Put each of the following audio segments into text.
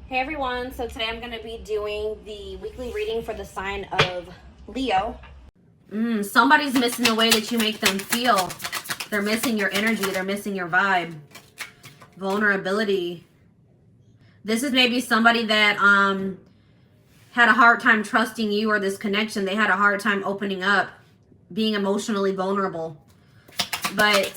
Hey everyone, so today I'm going to be doing the weekly reading for the sign of Leo. Somebody's missing the way that you make them feel. They're missing your energy. They're missing your vibe. Vulnerability. This is maybe somebody that had a hard time trusting you or this connection. They had a hard time opening up, being emotionally vulnerable. But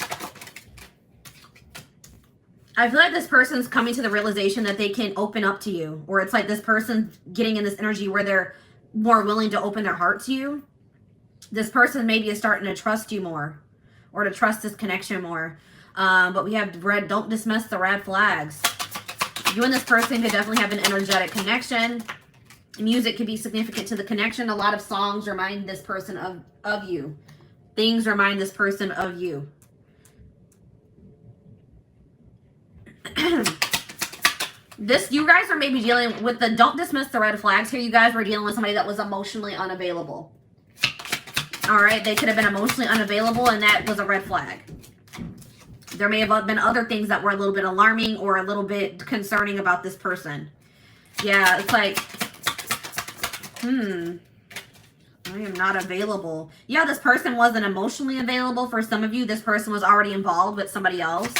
I feel like this person's coming to the realization that they can open up to you. Or it's like this person getting in this energy where they're more willing to open their heart to you. This person maybe is starting to trust you more. Or to trust this connection more. But we have red, don't dismiss the red flags. You and this person could definitely have an energetic connection. Music could be significant to the connection. A lot of songs remind this person of you. Things remind this person of you. You guys are maybe dealing with the don't dismiss the red flags here. You guys were dealing with somebody that was emotionally unavailable. All right, they could have been emotionally unavailable, and that was a red flag. There may have been other things that were a little bit alarming or a little bit concerning about this person. Yeah, it's like, I am not available. Yeah, this person wasn't emotionally available for some of you. This person was already involved with somebody else.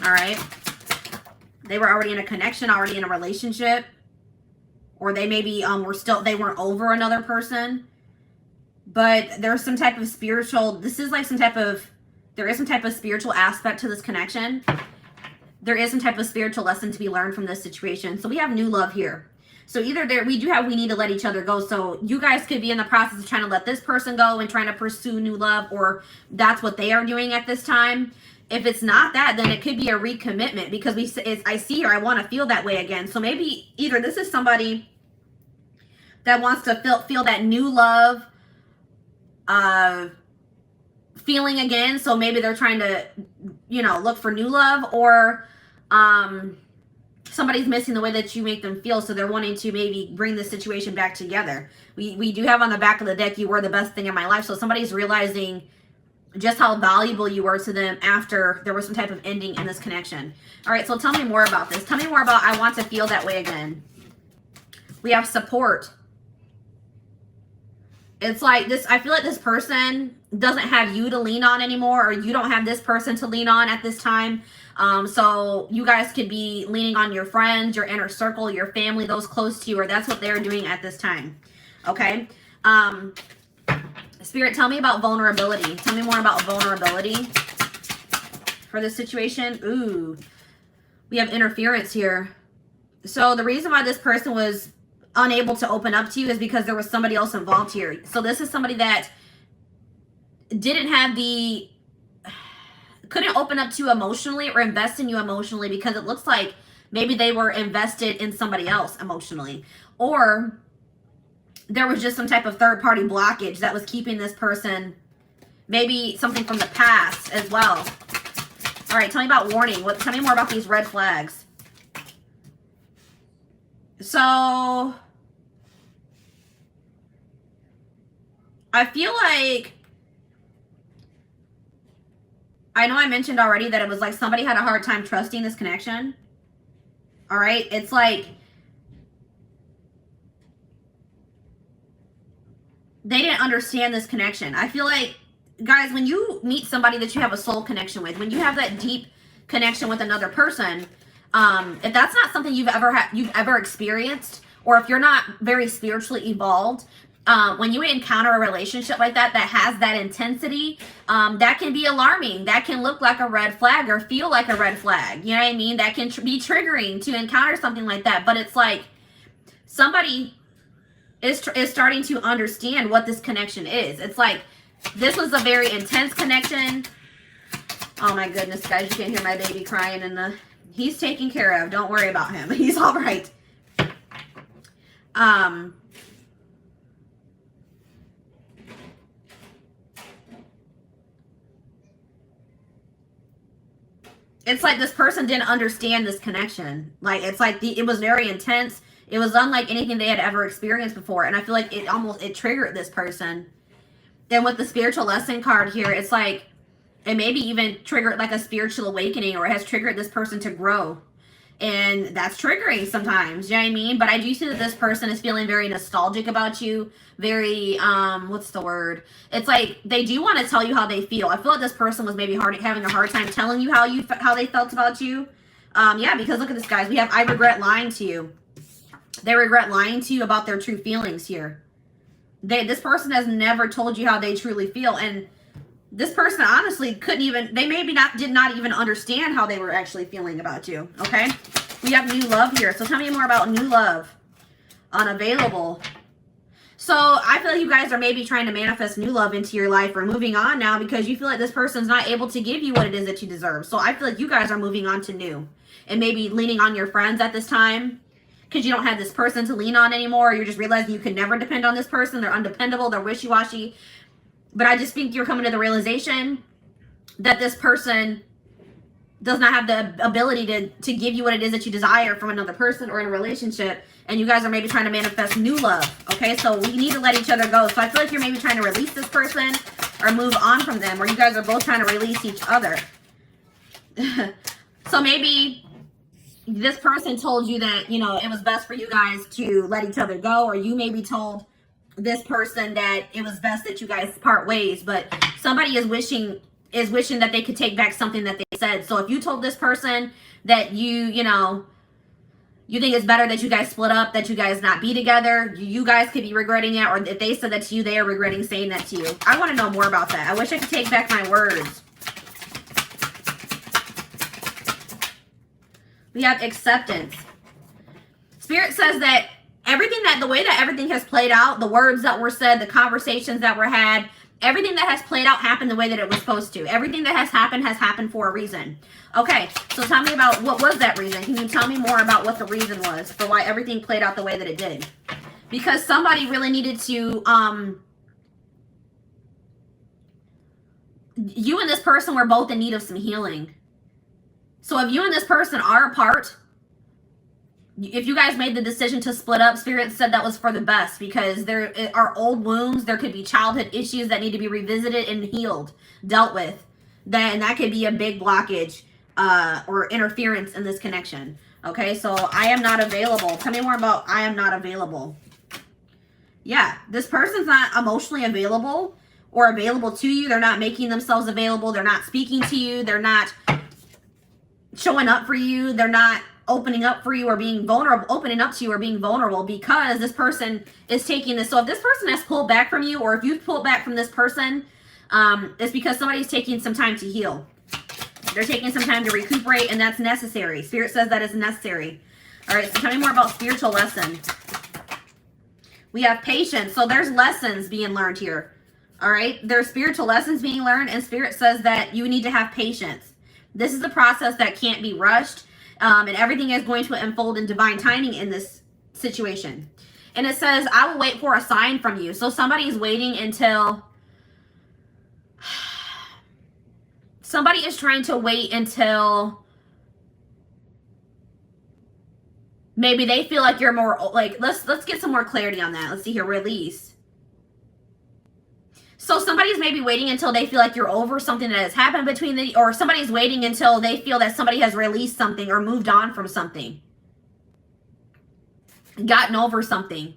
All right. They were already in a connection, already in a relationship. Or they maybe they weren't over another person. But there's some type of spiritual, there is some type of spiritual aspect to this connection. There is some type of spiritual lesson to be learned from this situation. So we have new love here. So either we need to let each other go. So you guys could be in the process of trying to let this person go and trying to pursue new love, or that's what they are doing at this time. If it's not that, then it could be a recommitment, because I see here, I want to feel that way again. So maybe either this is somebody that wants to feel that new love feeling again. So maybe they're trying to, look for new love, or somebody's missing the way that you make them feel. So they're wanting to maybe bring this situation back together. We do have on the back of the deck, you were the best thing in my life. So somebody's realizing just how valuable you were to them after there was some type of ending in this connection. All right, so tell me more about this. Tell me more about I want to feel that way again. We have support. It's like this, I feel like this person doesn't have you to lean on anymore, or you don't have this person to lean on at this time. So you guys could be leaning on your friends, your inner circle, your family, those close to you, or that's what they're doing at this time. Okay. Spirit, tell me about vulnerability. Tell me more about vulnerability for this situation. Ooh, we have interference here. So the reason why this person was unable to open up to you is because there was somebody else involved here. So this is somebody that couldn't open up to you emotionally or invest in you emotionally, because it looks like maybe they were invested in somebody else emotionally, or there was just some type of third-party blockage that was keeping this person, maybe something from the past as well. All right, tell me about warning. Tell me more about these red flags. So I feel like, I know I mentioned already that it was like somebody had a hard time trusting this connection. All right, it's like they didn't understand this connection. I feel like, guys, when you meet somebody that you have a soul connection with, when you have that deep connection with another person, if that's not something you've ever experienced, or if you're not very spiritually evolved, when you encounter a relationship like that has that intensity, that can be alarming. That can look like a red flag or feel like a red flag. You know what I mean? That can be triggering to encounter something like that. But it's like somebody is starting to understand what this connection is. It's like this was a very intense connection. Oh my goodness, guys, you can't hear my baby crying he's taken care of. Don't worry about him. He's all right. It's like this person didn't understand this connection. Like, it's like it was very intense. It was unlike anything they had ever experienced before. And I feel like it triggered this person. Then with the spiritual lesson card here, it's like it maybe even triggered like a spiritual awakening, or it has triggered this person to grow. And that's triggering sometimes, you know what I mean? But I do see that this person is feeling very nostalgic about you. Very, what's the word? It's like they do want to tell you how they feel. I feel like this person was maybe having a hard time telling you how they felt about you. Yeah, because look at this, guys. We have, I regret lying to you. They regret lying to you about their true feelings here. This person has never told you how they truly feel. And this person honestly couldn't even, they maybe did not even understand how they were actually feeling about you, okay? We have new love here. So tell me more about new love. Unavailable. So I feel like you guys are maybe trying to manifest new love into your life or moving on now because you feel like this person's not able to give you what it is that you deserve. So I feel like you guys are moving on to new and maybe leaning on your friends at this time because you don't have this person to lean on anymore. Or you're just realizing you can never depend on this person. They're undependable. They're wishy-washy. But I just think you're coming to the realization that this person does not have the ability to give you what it is that you desire from another person or in a relationship. And you guys are maybe trying to manifest new love. Okay, so we need to let each other go. So I feel like you're maybe trying to release this person or move on from them. Or you guys are both trying to release each other. So maybe this person told you that, you know, it was best for you guys to let each other go. Or you maybe told this person that it was best that you guys part ways. But somebody is wishing that they could take back something that they said. So if you told this person that you know, you think it's better that you guys split up, that you guys not be together, you guys could be regretting it. Or if they said that to you, they are regretting saying that to you. I want to know more about that. I wish I could take back my words. We have acceptance. Spirit says that the way that everything has played out, the words that were said, the conversations that were had, everything that has played out happened the way that it was supposed to. Everything that has happened for a reason. Okay, so tell me about what was that reason. Can you tell me more about what the reason was for why everything played out the way that it did? Because somebody really needed to, you and this person were both in need of some healing. So if you and this person are apart, if you guys made the decision to split up, Spirit said that was for the best because there are old wounds. There could be childhood issues that need to be revisited and healed, dealt with. Then that could be a big blockage or interference in this connection. Okay, so I am not available. Tell me more about I am not available. Yeah, this person's not emotionally available or available to you. They're not making themselves available. They're not speaking to you. They're not showing up for you. They're not opening up for you or being vulnerable, opening up to you or being vulnerable because this person is taking this. So if this person has pulled back from you or if you've pulled back from this person, it's because somebody's taking some time to heal. They're taking some time to recuperate and that's necessary. Spirit says that is necessary. All right, so tell me more about spiritual lesson. We have patience. So there's lessons being learned here. All right, there's spiritual lessons being learned and Spirit says that you need to have patience. This is a process that can't be rushed. And everything is going to unfold in divine timing in this situation. And it says, I will wait for a sign from you. So somebody's waiting until, somebody is trying to wait until maybe they feel like you're more, like, let's get some more clarity on that. Let's see here, release. So somebody's maybe waiting until they feel like you're over something that has happened between or somebody's waiting until they feel that somebody has released something or moved on from something. Gotten over something.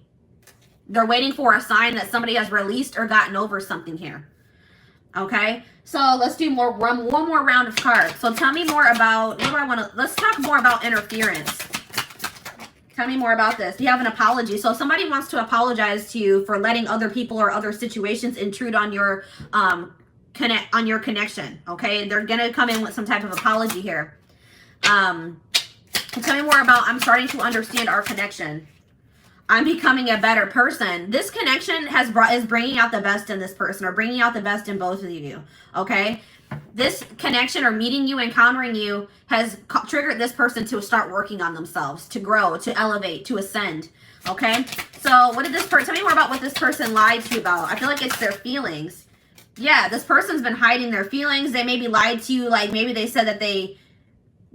They're waiting for a sign that somebody has released or gotten over something here. Okay, so let's do one more round of cards. So tell me more about, what do I want to, let's talk more about interference. Tell me more about this. You have an apology. So if somebody wants to apologize to you for letting other people or other situations intrude on your connection. Okay, they're gonna come in with some type of apology here. Tell me more about, I'm starting to understand our connection. I'm becoming a better person. This connection is bringing out the best in this person or bringing out the best in both of you. Okay, this connection or meeting you, encountering you has triggered this person to start working on themselves, to grow, to elevate, to ascend. Okay, so what did this person, tell me more about what this person lied to you about. I feel like it's their feelings. Yeah, this person's been hiding their feelings. They maybe lied to you, like maybe they said that they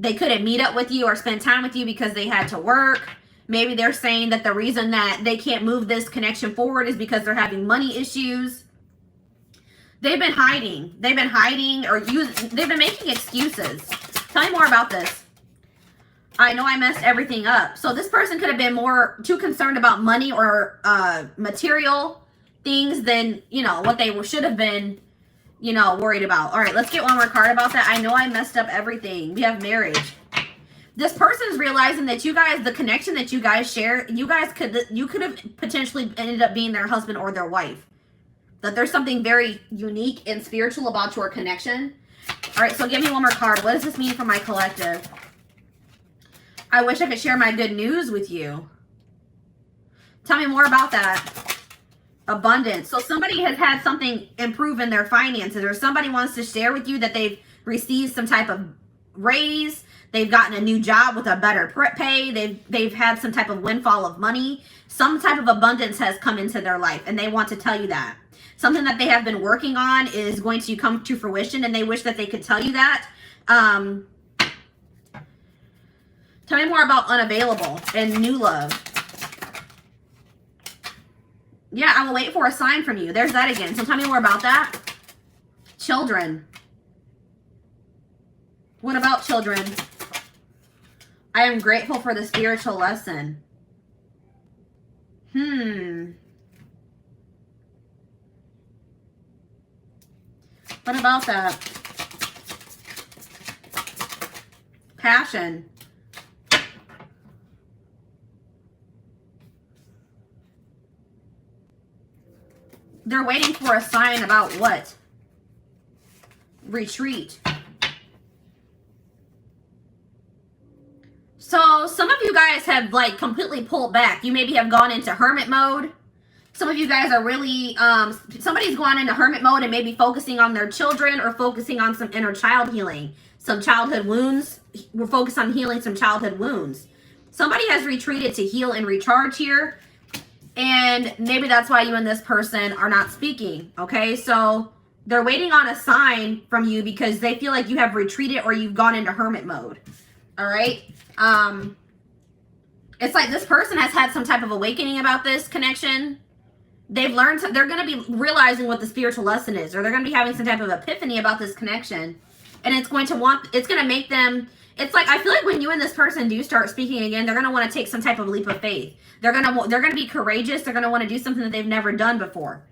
couldn't meet up with you or spend time with you because they had to work. Maybe they're saying that the reason that they can't move this connection forward is because they're having money issues. They've been hiding. They've been hiding or they've been making excuses. Tell me more about this. I know I messed everything up. So this person could have been too concerned about money or material things than, you know, what they should have been, you know, worried about. All right, let's get one more card about that. I know I messed up everything. We have marriage. This person is realizing that you guys, the connection that you guys share, you could have potentially ended up being their husband or their wife. That there's something very unique and spiritual about your connection. All right, so give me one more card. What does this mean for my collective? I wish I could share my good news with you. Tell me more about that. Abundance. So somebody has had something improve in their finances, or somebody wants to share with you that they've received some type of raise. They've gotten a new job with a better pay. They've had some type of windfall of money. Some type of abundance has come into their life, and they want to tell you that. Something that they have been working on is going to come to fruition, and they wish that they could tell you that. Tell me more about unavailable and new love. Yeah, I will wait for a sign from you. There's that again. So tell me more about that. Children. What about children? I am grateful for the spiritual lesson. What about that? Passion. They're waiting for a sign about what? Retreat. So some of you guys have like completely pulled back. You maybe have gone into hermit mode. Some of you guys are really, somebody's gone into hermit mode and maybe focusing on their children or focusing on some inner child healing. Some childhood wounds. We're focused on healing some childhood wounds. Somebody has retreated to heal and recharge here. And maybe that's why you and this person are not speaking, okay? So they're waiting on a sign from you because they feel like you have retreated or you've gone into hermit mode, all right? It's like this person has had some type of awakening about this connection. They've learned, they're going to be realizing what the spiritual lesson is, or they're going to be having some type of epiphany about this connection. And it's going to make them, it's like, I feel like when you and this person do start speaking again, they're going to want to take some type of leap of faith. They're going to be courageous. They're going to want to do something that they've never done before.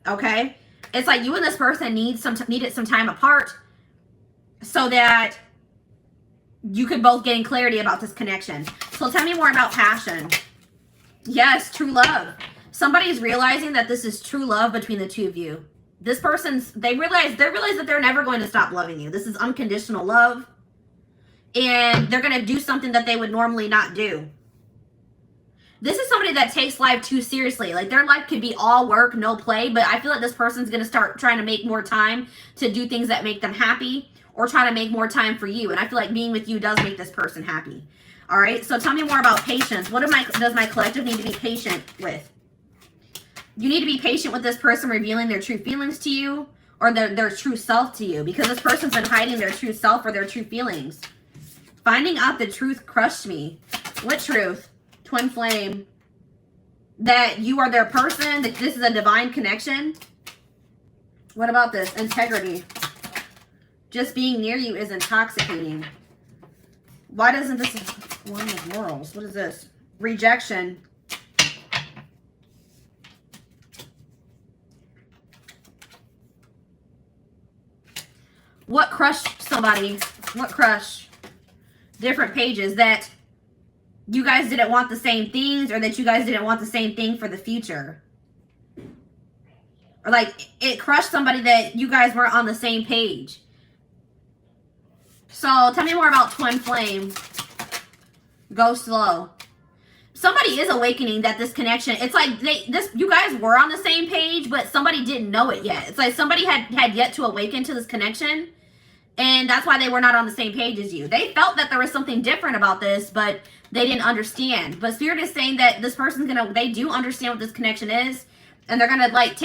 Okay? It's like you and this person needed some time apart so that you could both gain clarity about this connection. So tell me more about passion. Yes, true love. Somebody's realizing that this is true love between the two of you. This person's, they realize that they're never going to stop loving you. This is unconditional love. And they're going to do something that they would normally not do. This is somebody that takes life too seriously. Like their life could be all work, no play, but I feel like this person's going to start trying to make more time to do things that make them happy or try to make more time for you. And I feel like being with you does make this person happy. All right. So tell me more about patience. What does my collective need to be patient with? You need to be patient with this person revealing their true feelings to you or their true self to you, because this person's been hiding their true self or their true feelings. Finding out the truth crushed me. What truth? Twin flame. That you are their person, that this is a divine connection. What about this? Integrity. Just being near you is intoxicating. Why doesn't this one of morals? What is this? Rejection. What crushed somebody? What crushed? Different pages. That you guys didn't want the same things, or that you guys didn't want the same thing for the future. Or like it crushed somebody that you guys weren't on the same page. So tell me more about twin flame. Go slow. Somebody is awakening that this connection, it's like you guys were on the same page, but somebody didn't know it yet. It's like somebody had yet to awaken to this connection, and that's why they were not on the same page as you. They felt that there was something different about this, but they didn't understand. But Spirit is saying that this person's they do understand what this connection is, and they're gonna like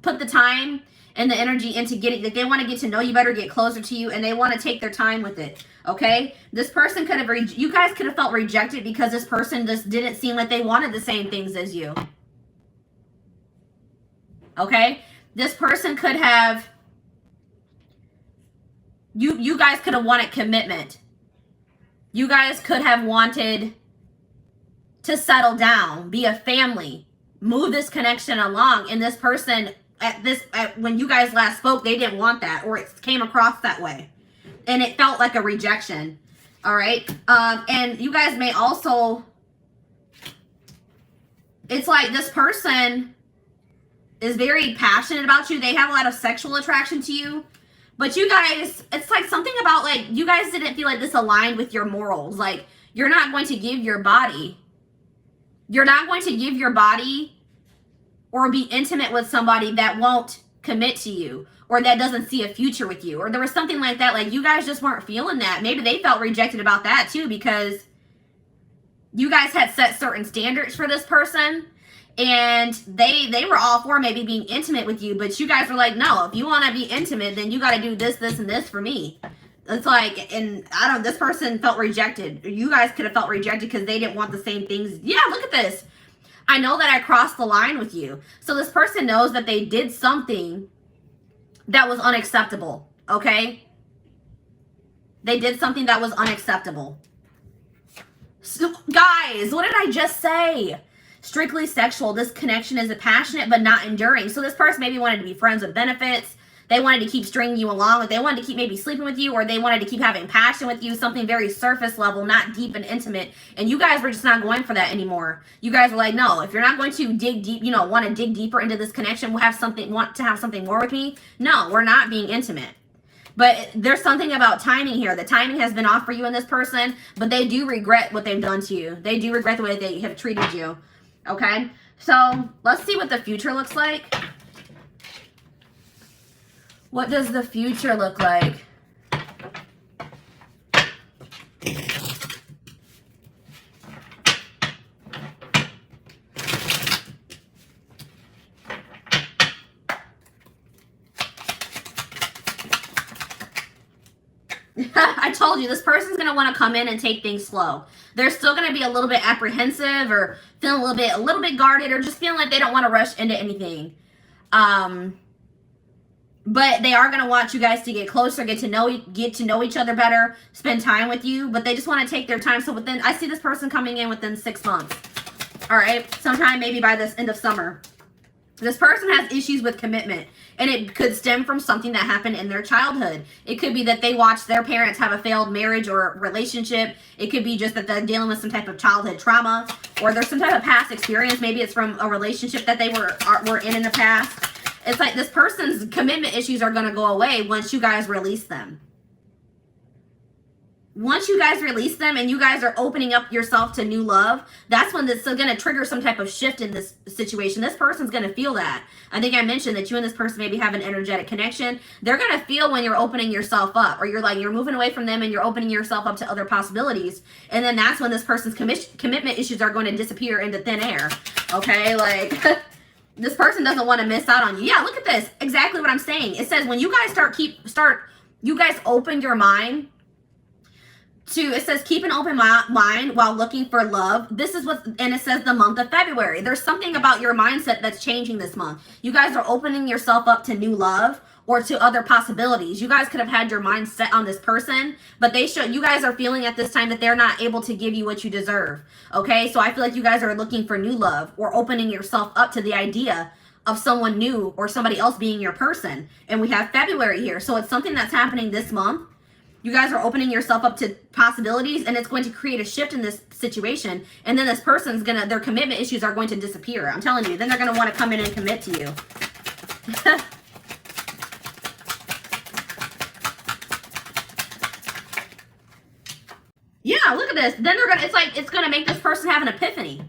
put the time and the energy into getting, like they want to get to know you better, get closer to you, and they want to take their time with it. Okay, this person could have, you guys could have felt rejected because this person just didn't seem like they wanted the same things as you. Okay, this person could have, you guys could have wanted commitment. You guys could have wanted to settle down, be a family, move this connection along, and this person when you guys last spoke, they didn't want that, or it came across that way, and it felt like a rejection. All right, and you guys may also, it's like this person is very passionate about you. They have a lot of sexual attraction to you, but you guys, it's like something about like you guys didn't feel like this aligned with your morals. Like you're not going to give your body. You're not going to give your body or be intimate with somebody that won't commit to you or that doesn't see a future with you. Or there was something like that. Like you guys just weren't feeling that. Maybe they felt rejected about that too, because you guys had set certain standards for this person and they were all for maybe being intimate with you, but you guys were like, no, if you want to be intimate, then you got to do this, this, and this for me. It's like, and I don't, this person felt rejected. You guys could have felt rejected because they didn't want the same things. Yeah, look at this. I know that I crossed the line with you. So this person knows that they did something that was unacceptable, okay? They did something that was unacceptable. So, guys, what did I just say? Strictly sexual. This connection is passionate but not enduring. So this person maybe wanted to be friends with benefits. They wanted to keep stringing you along. Or they wanted to keep maybe sleeping with you, or they wanted to keep having passion with you, something very surface level, not deep and intimate. And you guys were just not going for that anymore. You guys were like, no, if you're not going to dig deep, you know, want to dig deeper into this connection, want to have something more with me. No, we're not being intimate. But there's something about timing here. The timing has been off for you and this person, but they do regret what they've done to you. They do regret the way they have treated you. Okay? So let's see what the future looks like. What does the future look like? I told you, this person's going to want to come in and take things slow. They're still going to be a little bit apprehensive or feeling a little bit guarded, or just feeling like they don't want to rush into anything. But they are going to want you guys to get closer, get to know each other better, spend time with you. But they just want to take their time. So within, I see this person coming in within 6 months. All right, sometime maybe by this end of summer. This person has issues with commitment, and it could stem from something that happened in their childhood. It could be that they watched their parents have a failed marriage or relationship. It could be just that they're dealing with some type of childhood trauma, or there's some type of past experience. Maybe it's from a relationship that they were in the past. It's like this person's commitment issues are going to go away once you guys release them. Once you guys release them and you guys are opening up yourself to new love, that's when this is going to trigger some type of shift in this situation. This person's going to feel that. I think I mentioned that you and this person maybe have an energetic connection. They're going to feel when you're opening yourself up, or you're moving away from them and you're opening yourself up to other possibilities. And then that's when this person's commitment issues are going to disappear into thin air. Okay, like this person doesn't want to miss out on you. Yeah, look at this. Exactly what I'm saying. It says when you guys you guys open your mind it says keep an open mind while looking for love. This is and it says the month of February. There's something about your mindset that's changing this month. You guys are opening yourself up to new love or to other possibilities. You guys could have had your mind set on this person, but you guys are feeling at this time that they're not able to give you what you deserve. Okay, so I feel like you guys are looking for new love or opening yourself up to the idea of someone new or somebody else being your person. And we have February here, so it's something that's happening this month. You guys are opening yourself up to possibilities, and it's going to create a shift in this situation. And then this person's their commitment issues are going to disappear. I'm telling you, then they're going to want to come in and commit to you. Yeah, look at this. Then it's going to make this person have an epiphany.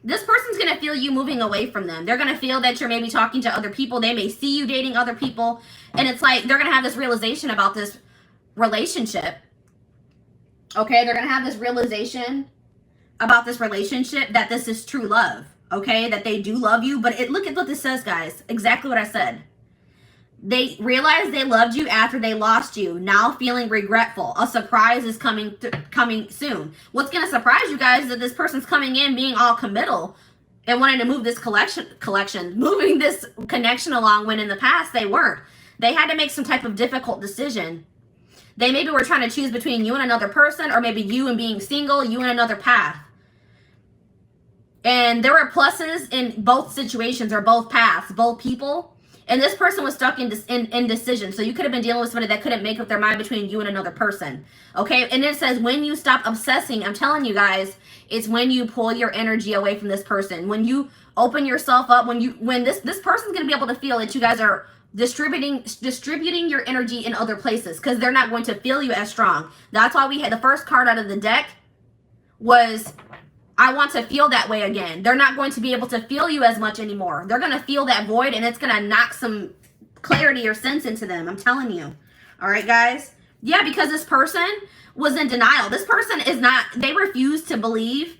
This person's going to feel you moving away from them. They're going to feel that you're maybe talking to other people. They may see you dating other people. And it's like they're going to have this realization about this relationship. Okay, they're going to have this realization about this relationship that this is true love. Okay, that they do love you. But look at what this says, guys. Exactly what I said. They realized they loved you after they lost you. Now feeling regretful. A surprise is coming soon. What's going to surprise you guys is that this person's coming in being all committal and wanting to move this moving this connection along when in the past they weren't. They had to make some type of difficult decision. They maybe were trying to choose between you and another person, or maybe you and being single, you and another path. And there were pluses in both situations, or both paths, both people. And this person was stuck in indecision. So you could have been dealing with somebody that couldn't make up their mind between you and another person. Okay? And it says when you stop obsessing, I'm telling you guys, it's when you pull your energy away from this person. When you open yourself up, when this person's going to be able to feel that you guys are distributing your energy in other places, because they're not going to feel you as strong. That's why we had the first card out of the deck was, I want to feel that way again. They're not going to be able to feel you as much anymore. They're going to feel that void, and it's going to knock some clarity or sense into them. I'm telling you. All right, guys? Yeah, because this person was in denial. This person is not, they refuse to believe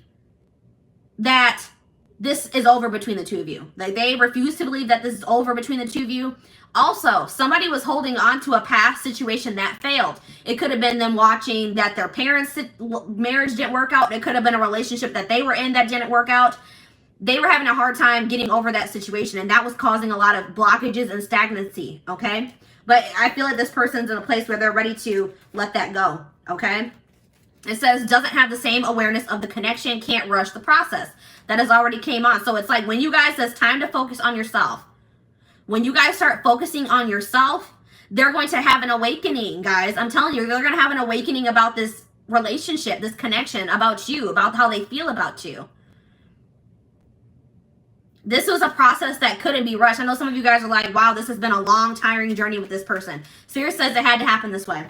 that this is over between the two of you. Like, they refuse to believe that this is over between the two of you. Also, somebody was holding on to a past situation that failed. It could have been them watching that their parents' marriage didn't work out. It could have been a relationship that they were in that didn't work out. They were having a hard time getting over that situation, and that was causing a lot of blockages and stagnancy, okay? But I feel like this person's in a place where they're ready to let that go, okay? It says, doesn't have the same awareness of the connection, can't rush the process. That has already came on. So it's like when you guys, it's time to focus on yourself. When you guys start focusing on yourself, they're going to have an awakening, guys. I'm telling you, they're going to have an awakening about this relationship, this connection, about you, about how they feel about you. This was a process that couldn't be rushed. I know some of you guys are like, wow, this has been a long, tiring journey with this person. Spirit says it had to happen this way.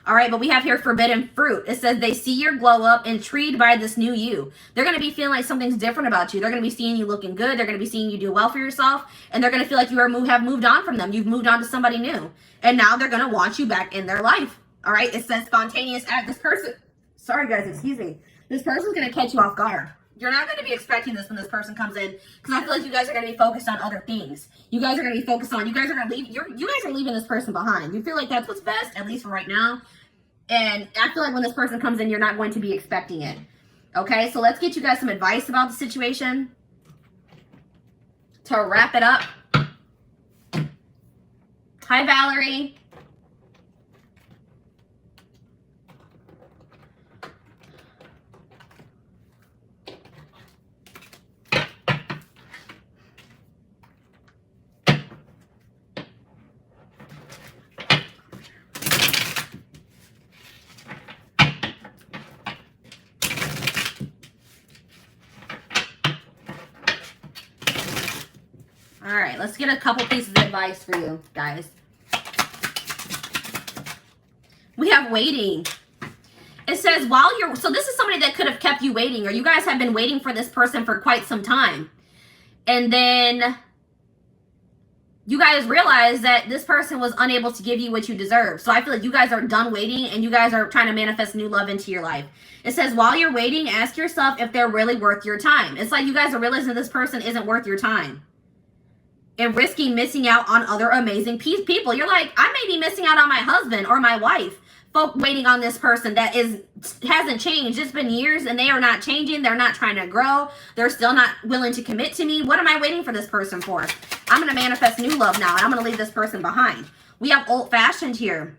All right, but we have here forbidden fruit. It says they see your glow up, intrigued by this new you. They're going to be feeling like something's different about you. They're going to be seeing you looking good. They're going to be seeing you do well for yourself. And they're going to feel like you have moved on from them. You've moved on to somebody new. And now they're going to want you back in their life. All right, it says spontaneous act. This person, sorry guys, excuse me. This person's going to catch you off guard. You're not going to be expecting this when this person comes in, because I feel like you guys are going to be focused on other things. You guys are going to be focused on, you guys are going to leave, you guys are leaving this person behind. You feel like that's what's best, at least for right now. And I feel like when this person comes in, you're not going to be expecting it. Okay, so let's get you guys some advice about the situation to wrap it up. Hi, Valerie. All right, let's get a couple pieces of advice for you guys. We have waiting. It says while you're, so this is somebody that could have kept you waiting, or you guys have been waiting for this person for quite some time. And then you guys realize that this person was unable to give you what you deserve. So I feel like you guys are done waiting, and you guys are trying to manifest new love into your life. It says while you're waiting, ask yourself if they're really worth your time. It's like you guys are realizing this person isn't worth your time, and risking missing out on other amazing people. You're like, I may be missing out on my husband or my wife. Folk waiting on this person that hasn't changed. It's been years and they are not changing. They're not trying to grow. They're still not willing to commit to me. What am I waiting for this person for? I'm going to manifest new love now, and I'm going to leave this person behind. We have old-fashioned here.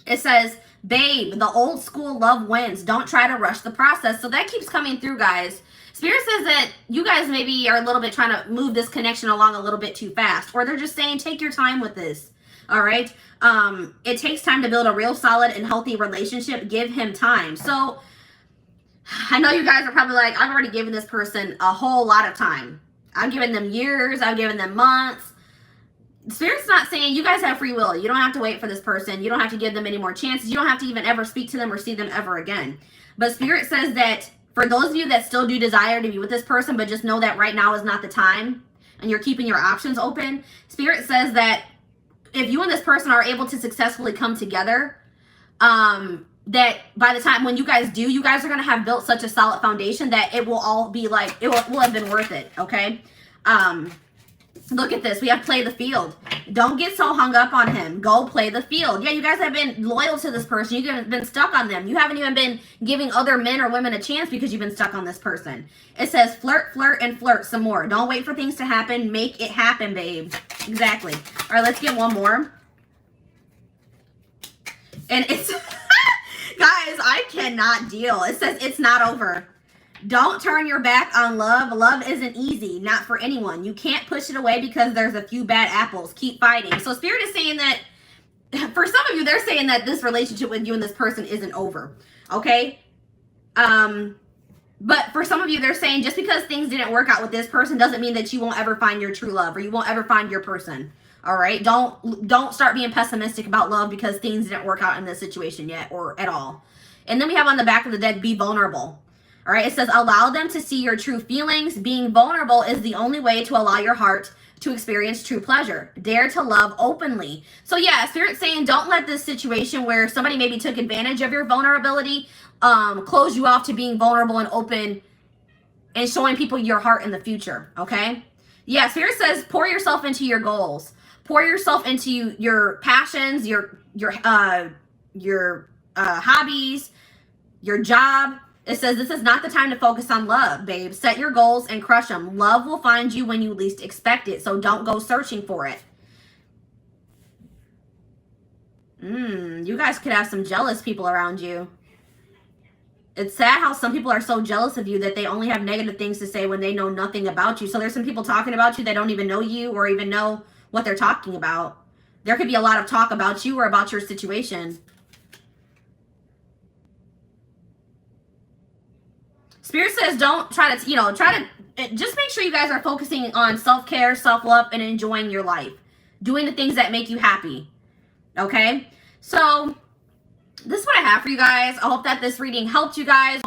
It says, babe, the old school love wins. Don't try to rush the process. So that keeps coming through, guys. Spirit says that you guys maybe are a little bit trying to move this connection along a little bit too fast. Or they're just saying, take your time with this. All right? It takes time to build a real solid and healthy relationship. Give him time. So, I know you guys are probably like, I've already given this person a whole lot of time. I've given them years. I've given them months. Spirit's not saying you guys have free will. You don't have to wait for this person. You don't have to give them any more chances. You don't have to even ever speak to them or see them ever again. But Spirit says that for those of you that still do desire to be with this person, but just know that right now is not the time, and you're keeping your options open, Spirit says that if you and this person are able to successfully come together, that by the time when you guys do, you guys are going to have built such a solid foundation that it will all be like, it will have been worth it, okay? Look at this. We have play the field. Don't get so hung up on him. Go play the field. Yeah, you guys have been loyal to this person. You've been stuck on them. You haven't even been giving other men or women a chance because you've been stuck on this person. It says flirt, flirt, and flirt some more. Don't wait for things to happen. Make it happen, babe. Exactly. All right, let's get one more. And it's, guys, I cannot deal. It says it's not over. Don't turn your back on love. Love isn't easy, not for anyone. You can't push it away because there's a few bad apples. Keep fighting. So Spirit is saying that, for some of you, they're saying that this relationship with you and this person isn't over. Okay? But for some of you, they're saying just because things didn't work out with this person doesn't mean that you won't ever find your true love, or you won't ever find your person. All right? Don't start being pessimistic about love because things didn't work out in this situation yet or at all. And then we have on the back of the deck, be vulnerable. All right? It says, allow them to see your true feelings. Being vulnerable is the only way to allow your heart to experience true pleasure. Dare to love openly. So yeah, Spirit's saying don't let this situation where somebody maybe took advantage of your vulnerability close you off to being vulnerable and open and showing people your heart in the future. Okay? Yeah, Spirit says pour yourself into your goals. Pour yourself into your passions, your hobbies, your job. It says this is not the time to focus on love, babe. Set your goals and crush them. Love will find you when you least expect it, so don't go searching for it. You guys could have some jealous people around you. It's sad how some people are so jealous of you that they only have negative things to say when they know nothing about you. So there's some people talking about you that don't even know you or even know what they're talking about. There could be a lot of talk about you or about your situation. Spirit says don't try to, just make sure you guys are focusing on self-care, self-love, and enjoying your life. Doing the things that make you happy. Okay? So, this is what I have for you guys. I hope that this reading helped you guys.